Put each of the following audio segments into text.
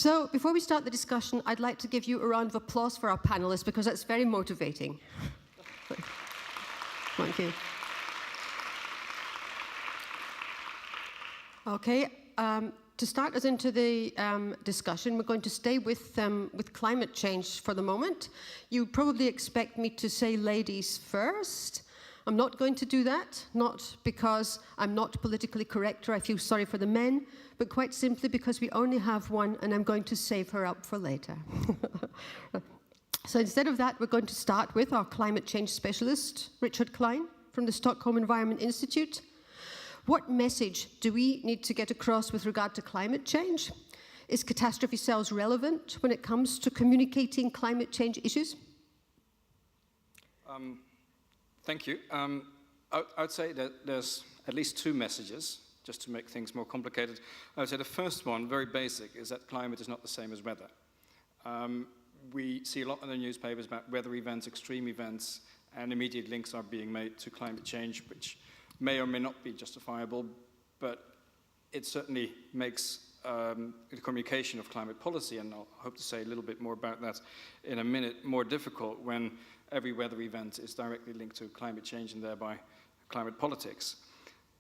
So before we start the discussion, I'd like to give you a round of applause for our panelists because that's very motivating. Thank you. Okay, to start us into the discussion, we're going to stay with climate change for the moment. You probably expect me to say ladies first. I'm not going to do that, not because I'm not politically correct or I feel sorry for the men, but quite simply because we only have one and I'm going to save her up for later. So instead of that, we're going to start with our climate change specialist, Richard Klein, from the Stockholm Environment Institute. What message do we need to get across with regard to climate change? Is Catastrophe Sells relevant when it comes to communicating climate change issues? Thank you. I would say that there's at least two messages, just to make things more complicated. I would say the first one, very basic, is that climate is not the same as weather. We see a lot in the newspapers about weather events, extreme events, and immediate links are being made to climate change, which may or may not be justifiable, but it certainly makes the communication of climate policy, and I'll hope to say a little bit more about that in a minute, more difficult when every weather event is directly linked to climate change and thereby climate politics.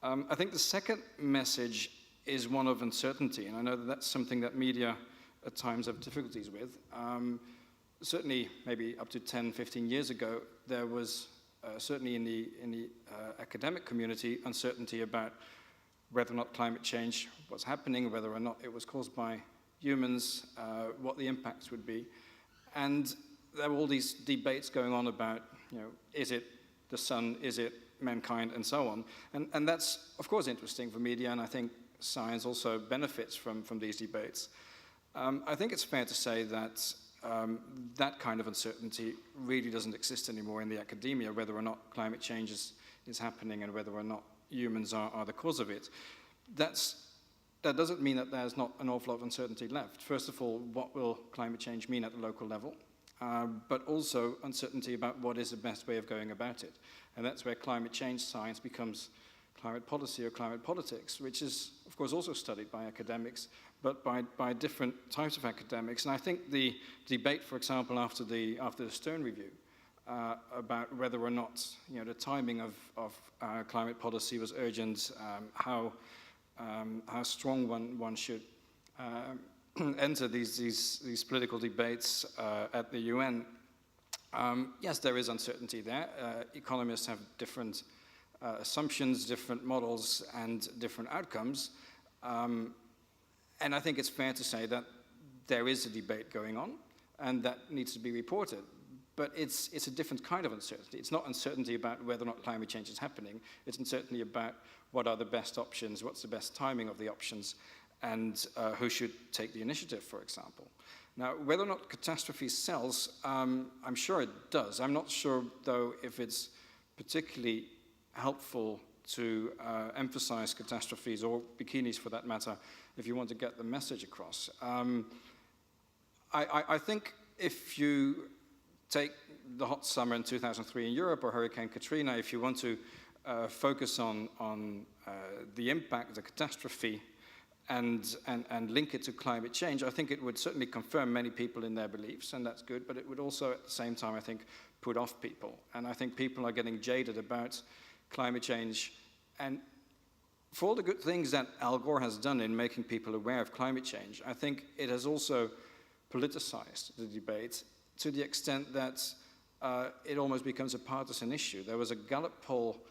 I think the second message is one of uncertainty, and I know that that's something that media at times have difficulties with. Certainly, maybe up to 10, 15 years ago, there was certainly in the academic community uncertainty about whether or not climate change was happening, whether or not it was caused by humans, what the impacts would be. And there were all these debates going on about, is it the sun, is it mankind, and so on. And that's, of course, interesting for media, and I think science also benefits from these debates. I think it's fair to say that that kind of uncertainty really doesn't exist anymore in the academia, whether or not climate change is happening and whether or not humans are the cause of it. That doesn't mean that there's not an awful lot of uncertainty left. First of all, what will climate change mean at the local level? But also uncertainty about what is the best way of going about it. And that's where climate change science becomes climate policy or climate politics, which is, of course, also studied by academics, but by different types of academics. And I think the debate, for example, after the Stern Review, about whether or not the timing of climate policy was urgent, how strong one should enter these political debates at the UN. Yes, there is uncertainty there. Economists have different assumptions, different models, and different outcomes. And I think it's fair to say that there is a debate going on, and that needs to be reported. But it's a different kind of uncertainty. It's not uncertainty about whether or not climate change is happening. It's uncertainty about what are the best options, what's the best timing of the options, and who should take the initiative, for example. Now, whether or not catastrophe sells, I'm sure it does. I'm not sure, though, if it's particularly helpful to emphasize catastrophes, or bikinis for that matter, if you want to get the message across. I think if you take the hot summer in 2003 in Europe, or Hurricane Katrina, if you want to focus on the impact, the catastrophe, and link it to climate change, I think it would certainly confirm many people in their beliefs, and that's good, but it would also, at the same time, I think, put off people. And I think people are getting jaded about climate change. And for all the good things that Al Gore has done in making people aware of climate change, I think it has also politicized the debate to the extent that it almost becomes a partisan issue. There was a Gallup poll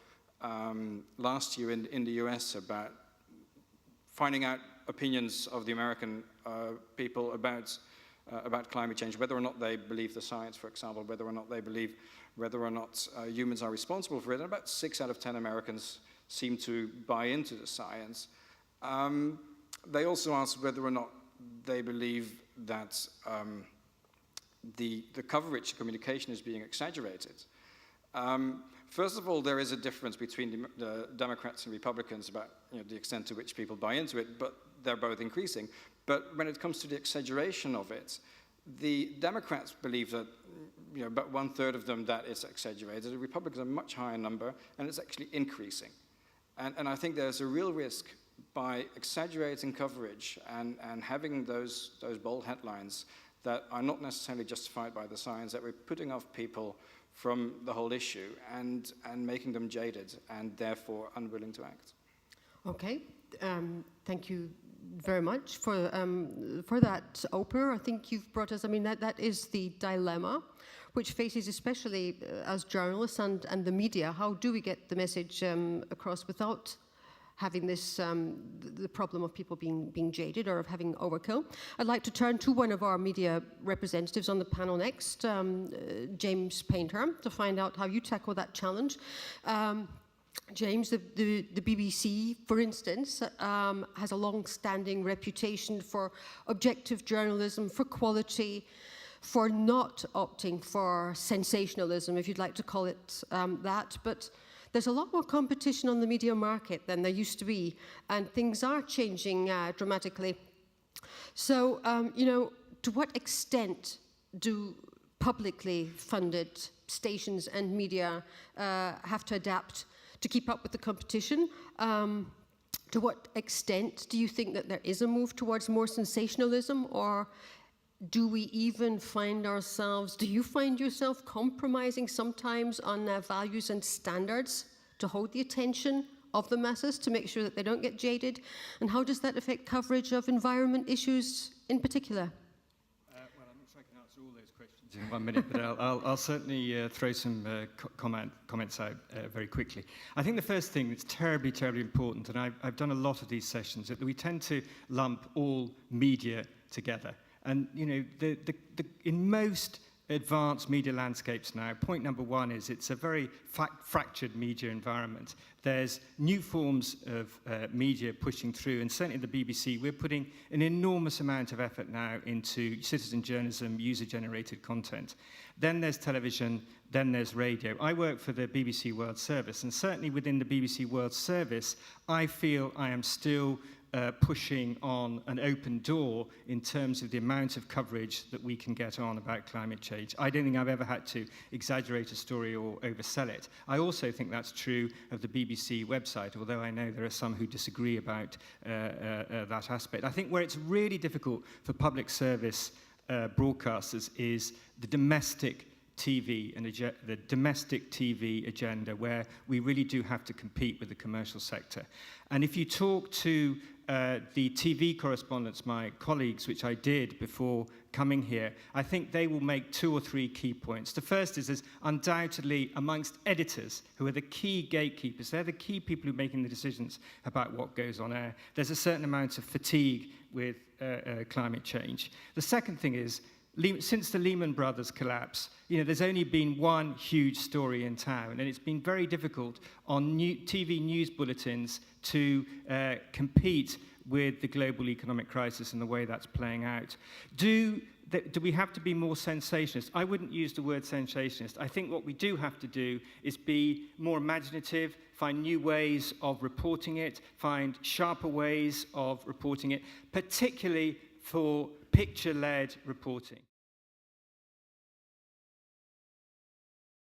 last year in the US about finding out opinions of the American people about climate change, whether or not they believe the science, for example, whether or not they believe whether or not humans are responsible for it. And about 6 out of 10 Americans seem to buy into the science. They also asked whether or not they believe that the coverage, communication is being exaggerated. First of all, there is a difference between the Democrats and Republicans about the extent to which people buy into it, but they're both increasing. But when it comes to the exaggeration of it, the Democrats believe that about 1/3 of them that it's exaggerated. The Republicans are a much higher number, and it's actually increasing. And I think there's a real risk by exaggerating coverage and having those bold headlines that are not necessarily justified by the science, that we're putting off people from the whole issue and making them jaded and therefore unwilling to act. Okay, thank you very much for that opener. I think you've brought us, I mean, that is the dilemma which faces especially as journalists and the media. How do we get the message across without having this, the problem of people being jaded or of having overkill? I'd like to turn to one of our media representatives on the panel next, James Painter, to find out how you tackle that challenge. James, the BBC, for instance, has a long-standing reputation for objective journalism, for quality, for not opting for sensationalism, if you'd like to call it that. But there's a lot more competition on the media market than there used to be, and things are changing dramatically. So, you know, to what extent do publicly funded stations and media have to adapt to keep up with the competition? To what extent do you think that there is a move towards more sensationalism, or do we even find ourselves, do you find yourself compromising sometimes on values and standards to hold the attention of the masses to make sure that they don't get jaded? And how does that affect coverage of environment issues in particular? Well, I'm not sure I can answer all those questions in 1 minute, but I'll certainly throw some comments out very quickly. I think the first thing that's terribly, terribly important, and I've done a lot of these sessions, that we tend to lump all media together. And, you know, in most advanced media landscapes now, point number one is it's a very fractured media environment. There's new forms of media pushing through, and certainly the BBC, we're putting an enormous amount of effort now into citizen journalism, user-generated content. Then there's television, then there's radio. I work for the BBC World Service, and certainly within the BBC World Service, I feel I am still pushing on an open door in terms of the amount of coverage that we can get on about climate change. I don't think I've ever had to exaggerate a story or oversell it. I also think that's true of the BBC website, although I know there are some who disagree about that aspect. I think where it's really difficult for public service broadcasters is the domestic TV and the domestic TV agenda, where we really do have to compete with the commercial sector. And if you talk to the TV correspondents, my colleagues, which I did before coming here, I think they will make 2 or 3 key points. The first is there's undoubtedly, amongst editors, who are the key gatekeepers, they're the key people who are making the decisions about what goes on air, there's a certain amount of fatigue with climate change. The second thing is, since the Lehman Brothers collapse, you know, there's only been one huge story in town, and it's been very difficult on TV news bulletins to compete with the global economic crisis and the way that's playing out. Do we have to be more sensationalist? I wouldn't use the word sensationalist. I think what we do have to do is be more imaginative, find new ways of reporting it, find sharper ways of reporting it, particularly for picture-led reporting.